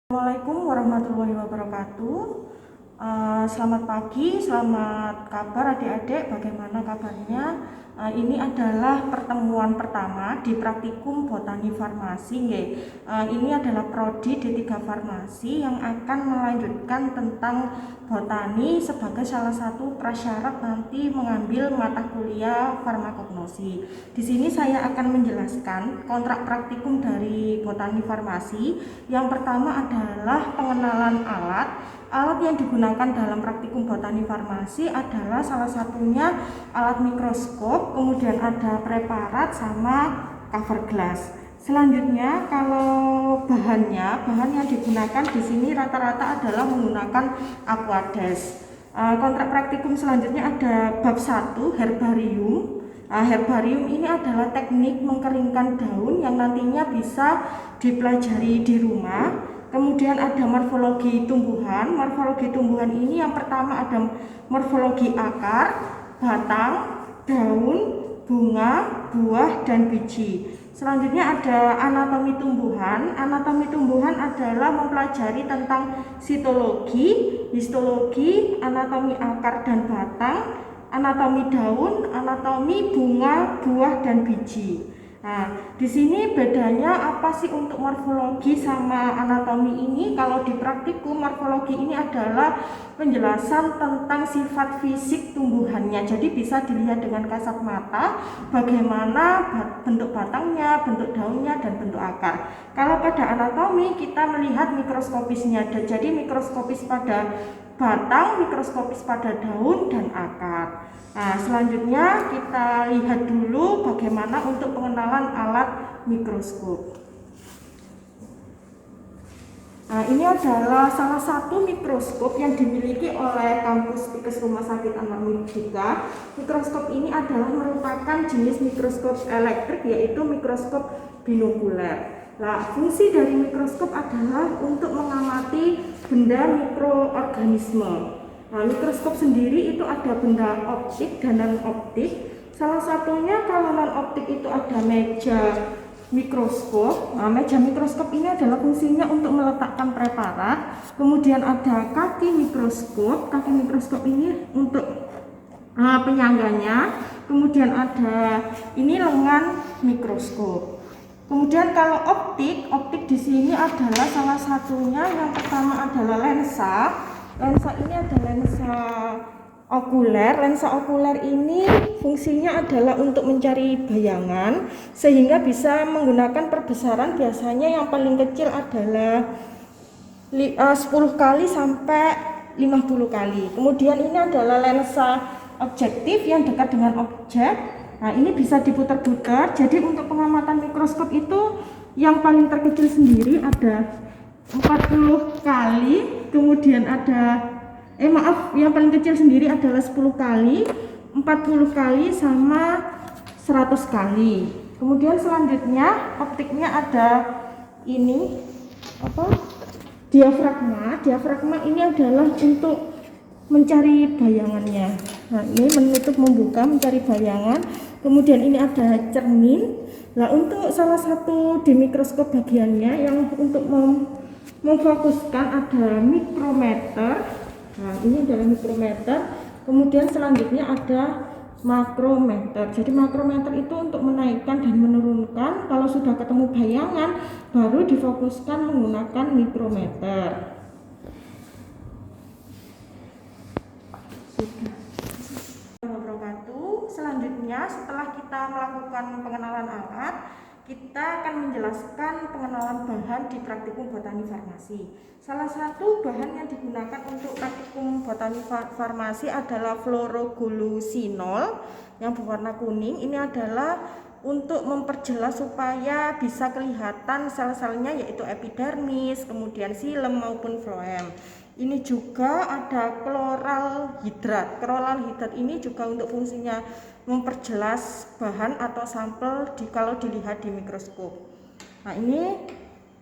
Assalamualaikum warahmatullahi wabarakatuh. Selamat pagi, selamat kabar adik-adik. Bagaimana kabarnya? Ini adalah pertemuan pertama di praktikum botani farmasi. Ini adalah prodi D3 Farmasi yang akan melanjutkan tentang botani sebagai salah satu prasyarat nanti mengambil mata kuliah farmakognosi. Di sini saya akan menjelaskan kontrak praktikum dari botani farmasi. Yang pertama adalah pengenalan alat. Alat yang digunakan dalam praktikum botani farmasi adalah salah satunya alat mikroskop, kemudian ada preparat sama cover glass. Selanjutnya kalau bahan yang digunakan di sini rata-rata adalah menggunakan Aquades. Kontrak praktikum selanjutnya ada bab 1 herbarium. Herbarium ini adalah teknik mengeringkan daun yang nantinya bisa dipelajari di rumah. Kemudian ada morfologi tumbuhan. Morfologi tumbuhan ini yang pertama ada morfologi akar, batang, daun, bunga, buah, dan biji. Selanjutnya ada anatomi tumbuhan. Anatomi tumbuhan adalah mempelajari tentang sitologi, histologi, anatomi akar dan batang, anatomi daun, anatomi bunga, buah, dan biji. Nah, di sini bedanya apa sih untuk morfologi sama anatomi ini? Kalau di praktikum morfologi ini adalah penjelasan tentang sifat fisik tumbuhannya. Jadi bisa dilihat dengan kasat mata bagaimana bentuk batangnya, bentuk daunnya, dan bentuk akar. Kalau pada anatomi kita melihat mikroskopisnya. Jadi mikroskopis pada batang, mikroskopis pada daun, dan akar. Nah, selanjutnya kita lihat dulu bagaimana untuk pengenalan alat mikroskop. Nah, ini adalah salah satu mikroskop yang dimiliki oleh kampus Tikes Rumah Sakit Anwar Mujika. Mikroskop ini adalah merupakan jenis mikroskop elektrik, yaitu mikroskop binokuler. Nah, fungsi dari mikroskop adalah untuk mengamati benda mikroorganisme. Nah, mikroskop sendiri itu ada benda optik dan non optik. Salah satunya kalau non optik itu ada meja mikroskop. Nah, meja mikroskop ini adalah fungsinya untuk meletakkan preparat. Kemudian ada kaki mikroskop. Kaki mikroskop ini untuk penyangganya. Kemudian ada ini lengan mikroskop. Kemudian kalau optik di sini adalah salah satunya yang pertama adalah lensa. Lensa ini ada lensa okuler. Lensa okuler ini fungsinya adalah untuk mencari bayangan sehingga bisa menggunakan perbesaran, biasanya yang paling kecil adalah 10 kali sampai 50 kali. Kemudian ini adalah lensa objektif yang dekat dengan objek. Nah, ini bisa diputar-putar. Jadi untuk pengamatan mikroskop itu yang paling terkecil sendiri ada 40 kali, kemudian ada yang paling kecil sendiri adalah 10 kali, 40 kali, sama 100 kali. Kemudian selanjutnya optiknya ada ini diafragma. Diafragma ini adalah untuk mencari bayangannya. Nah, ini menutup membuka mencari bayangan. Kemudian ini ada cermin. Nah, untuk salah satu di mikroskop bagiannya yang untuk memfokuskan ada mikrometer. Nah, ini adalah mikrometer. Kemudian selanjutnya ada makrometer. Jadi makrometer itu untuk menaikkan dan menurunkan. Kalau sudah ketemu bayangan baru difokuskan menggunakan mikrometer. Selanjutnya setelah kita melakukan pengenalan alat, kita akan menjelaskan pengenalan bahan di praktikum botani farmasi. Salah satu bahan yang digunakan untuk praktikum botani farmasi adalah fluoroglucinol yang berwarna kuning. Ini adalah untuk memperjelas supaya bisa kelihatan sel-selnya, yaitu epidermis, kemudian xilem maupun floem. Ini juga ada kloral hidrat. Kloral hidrat ini juga untuk fungsinya memperjelas bahan atau sampel kalau dilihat di mikroskop. Nah, ini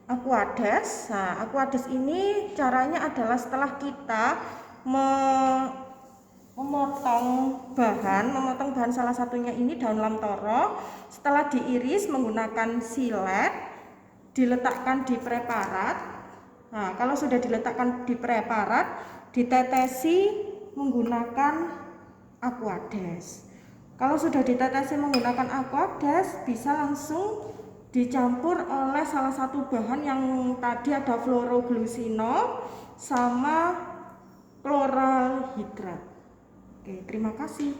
Aquades. Nah, Aquades ini caranya adalah setelah kita memotong bahan salah satunya ini daun lamtoro, setelah diiris menggunakan silet, diletakkan di preparat. Nah, kalau sudah diletakkan di preparat, ditetesi menggunakan Aquades. Kalau sudah ditetesi menggunakan Aquades, bisa langsung dicampur oleh salah satu bahan yang tadi ada fluoroglucinol sama kloralhidrat. Oke, terima kasih.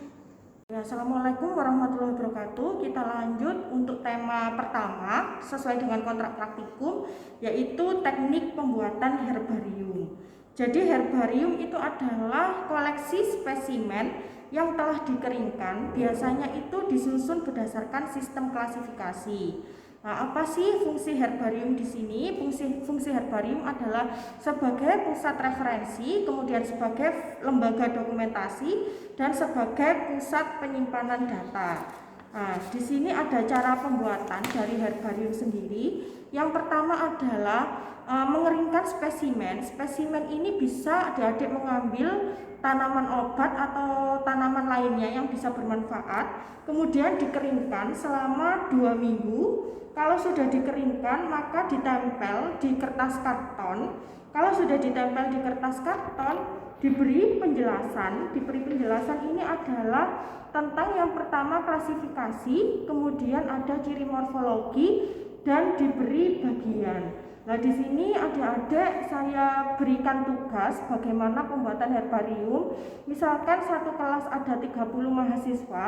Ya, Assalamualaikum warahmatullahi wabarakatuh. Kita lanjut untuk tema pertama sesuai dengan kontrak praktikum, yaitu teknik pembuatan herbarium. Jadi herbarium itu adalah koleksi spesimen yang telah dikeringkan, biasanya itu disusun berdasarkan sistem klasifikasi. Nah, apa sih fungsi herbarium di sini? Fungsi herbarium adalah sebagai pusat referensi, kemudian sebagai lembaga dokumentasi, dan sebagai pusat penyimpanan data. Nah, di sini ada cara pembuatan dari herbarium sendiri. Yang pertama adalah mengeringkan spesimen. Spesimen ini bisa adik-adik mengambil tanaman obat atau tanaman lainnya yang bisa bermanfaat, kemudian dikeringkan selama 2 minggu. Kalau sudah dikeringkan, maka ditempel di kertas karton. Kalau sudah ditempel di kertas karton, diberi penjelasan. Ini adalah tentang yang pertama klasifikasi, kemudian ada ciri morfologi, dan diberi bagian. Nah, di sini adik-adik saya berikan tugas bagaimana pembuatan herbarium. Misalkan satu kelas ada 30 mahasiswa,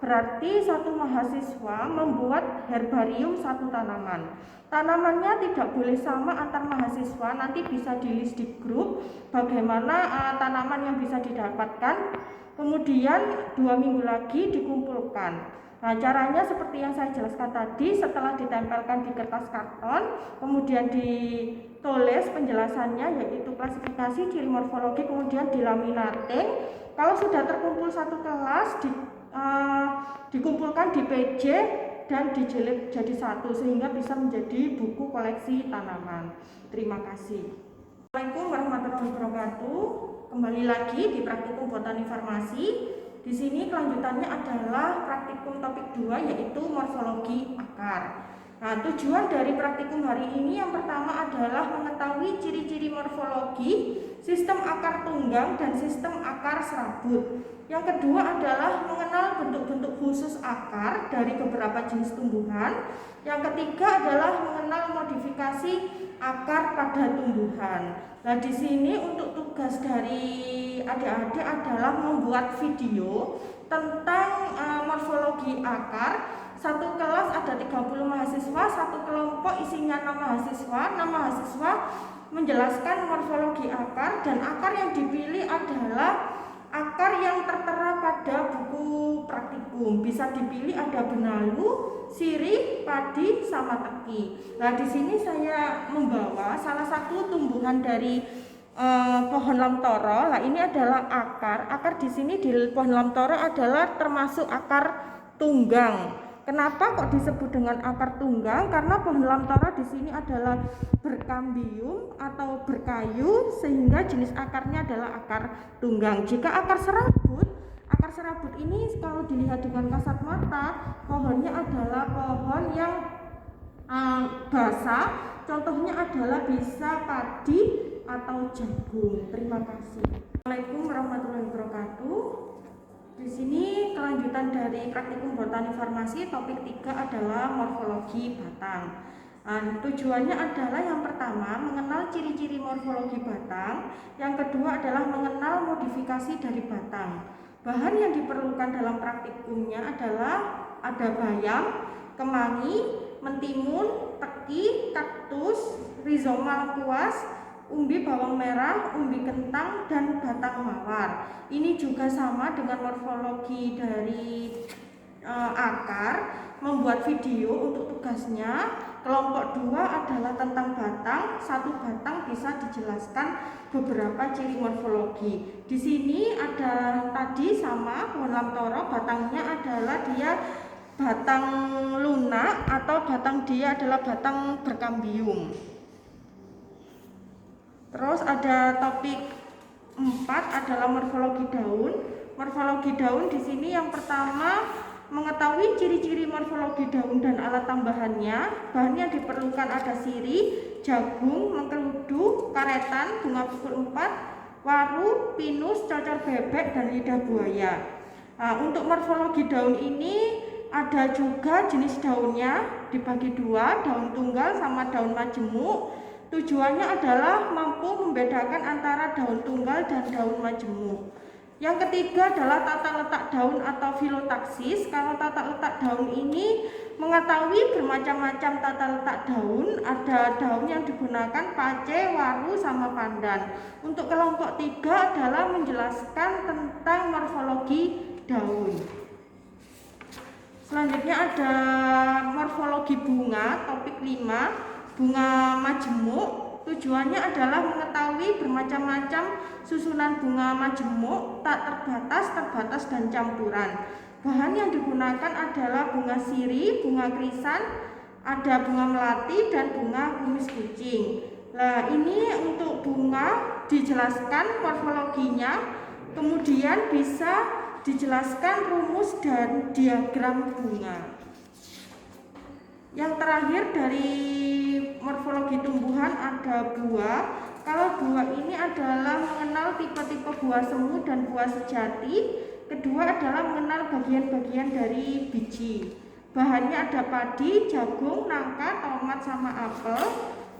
berarti satu mahasiswa membuat herbarium satu tanaman. Tanamannya tidak boleh sama antar mahasiswa, nanti bisa di list di grup bagaimana tanaman yang bisa didapatkan. Kemudian 2 minggu lagi dikumpulkan. Nah, caranya seperti yang saya jelaskan tadi, setelah ditempelkan di kertas karton, kemudian ditulis penjelasannya yaitu klasifikasi, ciri morfologi, kemudian dilaminating. Kalau sudah terkumpul satu kelas, dikumpulkan di PJ dan dijilid jadi satu sehingga bisa menjadi buku koleksi tanaman. Terima kasih. Assalamualaikum warahmatullahi wabarakatuh. Kembali lagi di praktikum botani farmasi. Di sini kelanjutannya adalah praktikum topik 2 yaitu morfologi akar. Nah, tujuan dari praktikum hari ini yang pertama adalah mengetahui ciri-ciri morfologi, sistem akar tunggang dan sistem akar serabut. Yang kedua adalah mengenal bentuk-bentuk khusus akar dari beberapa jenis tumbuhan. Yang ketiga adalah mengenal modifikasi akar pada tumbuhan. Nah, di sini untuk tugas dari adik-adik adalah membuat video tentang morfologi akar. Satu kelas ada 30 mahasiswa, satu kelompok isinya 6 mahasiswa. 6 mahasiswa menjelaskan morfologi akar, dan akar yang dipilih adalah akar yang tertera pada buku praktikum. Bisa dipilih ada benalu, sirih, padi, sama teki. Nah, di sini saya membawa salah satu tumbuhan dari pohon lamtoro. Nah, ini adalah akar. Akar di sini di pohon lamtoro adalah termasuk akar tunggang. Kenapa kok disebut dengan akar tunggang? Karena pohon lamtoro di sini adalah berkambium atau berkayu, sehingga jenis akarnya adalah akar tunggang. Jika akar serabut ini kalau dilihat dengan kasat mata, pohonnya adalah pohon yang basah. Contohnya adalah bisa padi atau jagung. Terima kasih. Assalamualaikum warahmatullahi wabarakatuh. Di sini kelanjutan dari praktikum botani farmasi, topik 3 adalah morfologi batang. Tujuannya adalah yang pertama mengenal ciri-ciri morfologi batang, yang kedua adalah mengenal modifikasi dari batang. Bahan yang diperlukan dalam praktikumnya adalah ada bayam, kemangi, mentimun, teki, kaktus, rhizoma lengkuas, umbi bawang merah, umbi kentang, dan batang mawar. Ini juga sama dengan morfologi dari akar. Membuat video untuk tugasnya. Kelompok 2 adalah tentang batang. Satu batang bisa dijelaskan beberapa ciri morfologi. Di sini ada tadi sama pohon lamtoro, batangnya adalah dia batang lunak atau batang dia adalah batang berkambium. Terus ada topik 4 adalah morfologi daun. Morfologi daun di sini yang pertama mengetahui ciri-ciri morfologi daun dan alat tambahannya. Bahan yang diperlukan ada sirih, jagung, mengkeludu, karetan, bunga pukul 4, waru, pinus, cocor bebek, dan lidah buaya. Nah, untuk morfologi daun ini ada juga jenis daunnya dibagi dua, daun tunggal sama daun majemuk. Tujuannya adalah mampu membedakan antara daun tunggal dan daun majemuk. Yang ketiga adalah tata letak daun atau filotaksis. Kalau tata letak daun ini mengetahui bermacam-macam tata letak daun. Ada daun yang digunakan pace, waru, sama pandan. Untuk kelompok 3 adalah menjelaskan tentang morfologi daun. Selanjutnya ada morfologi bunga, topik 5, bunga majemuk. Tujuannya adalah mengetahui bermacam-macam susunan bunga majemuk, tak terbatas, terbatas, dan campuran. Bahan yang digunakan adalah bunga siri, bunga krisan, ada bunga melati, dan bunga kumis kucing. Nah, ini untuk bunga dijelaskan morfologinya, kemudian bisa dijelaskan rumus dan diagram bunga. Yang terakhir dari morfologi tumbuhan ada buah. Kalau buah ini adalah mengenal tipe-tipe buah semu dan buah sejati. Kedua adalah mengenal bagian-bagian dari biji. Bahannya ada padi, jagung, nangka, tomat, sama apel.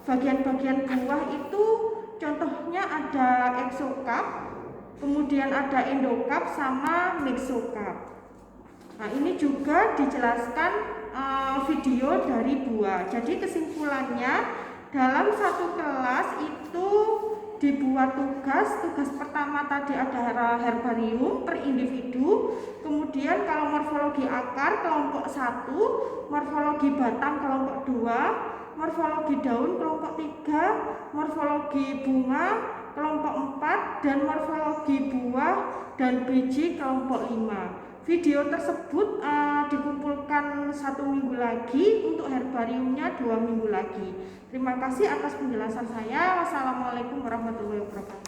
Bagian-bagian buah itu contohnya ada exokap, kemudian ada endokap sama mexokap. Nah, ini juga dijelaskan video dari buah. Jadi kesimpulannya, dalam satu kelas itu dibuat tugas pertama tadi ada herbarium per individu, kemudian kalau morfologi akar kelompok 1, morfologi batang kelompok 2, morfologi daun kelompok 3, morfologi bunga kelompok 4, dan morfologi buah dan biji kelompok 5. Video tersebut dikumpulkan 1 minggu lagi, untuk herbariumnya 2 minggu lagi. Terima kasih atas penjelasan saya. Wassalamualaikum warahmatullahi wabarakatuh.